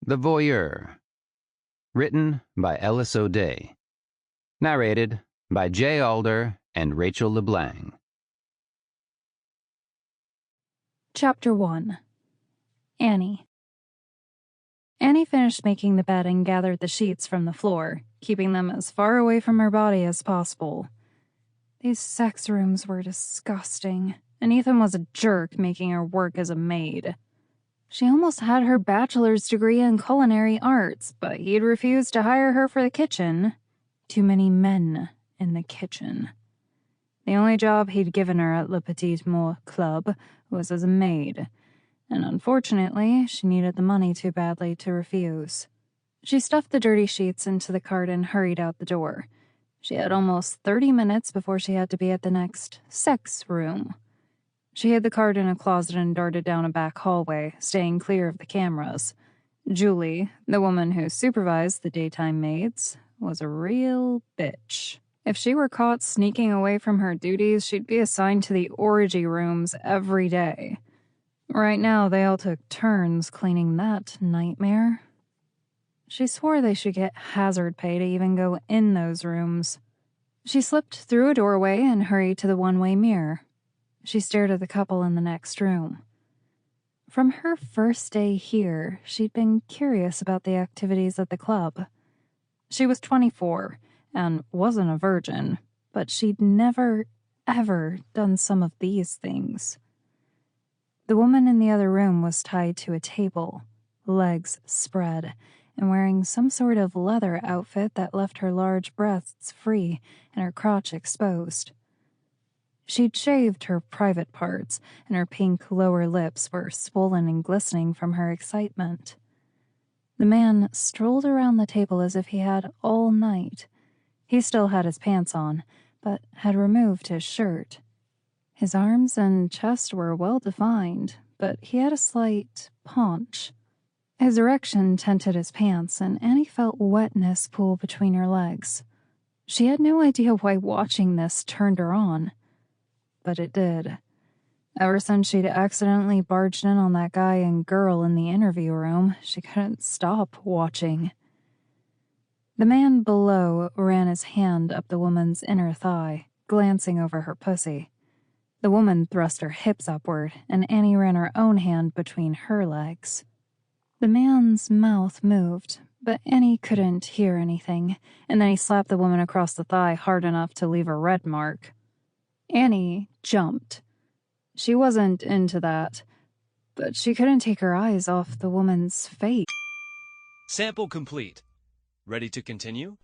The Voyeur. Written by Ellis O. Narrated by J. Alder and Rachel Leblang. Chapter 1. Annie. Annie finished making the bed and gathered the sheets from the floor, keeping them as far away from her body as possible. These sex rooms were disgusting, and Ethan was a jerk making her work as a maid. She almost had her bachelor's degree in culinary arts, but he'd refused to hire her for the kitchen. Too many men in the kitchen. The only job he'd given her at Petite Mort Club was as a maid, and unfortunately, she needed the money too badly to refuse. She stuffed the dirty sheets into the cart and hurried out the door. She had almost 30 minutes before she had to be at the next sex room. She hid the cart in a closet and darted down a back hallway, staying clear of the cameras. Julie, the woman who supervised the daytime maids, was a real bitch. If she were caught sneaking away from her duties, she'd be assigned to the orgy rooms every day. Right now, they all took turns cleaning that nightmare. She swore they should get hazard pay to even go in those rooms. She slipped through a doorway and hurried to the one-way mirror. She stared at the couple in the next room. From her first day here, she'd been curious about the activities at the club. She was 24 and wasn't a virgin, but she'd never, ever done some of these things. The woman in the other room was tied to a table, legs spread, and wearing some sort of leather outfit that left her large breasts free and her crotch exposed. She'd shaved her private parts, and her pink lower lips were swollen and glistening from her excitement. The man strolled around the table as if he had all night. He still had his pants on, but had removed his shirt. His arms and chest were well defined, but he had a slight paunch. His erection tinted his pants, and Annie felt wetness pool between her legs. She had no idea why watching this turned her on. But it did. Ever since she'd accidentally barged in on that guy and girl in the interview room, she couldn't stop watching. The man below ran his hand up the woman's inner thigh, glancing over her pussy. The woman thrust her hips upward, and Annie ran her own hand between her legs. The man's mouth moved, but Annie couldn't hear anything, and then he slapped the woman across the thigh hard enough to leave a red mark. Annie jumped. She wasn't into that, but she couldn't take her eyes off the woman's face. Sample complete. Ready to continue?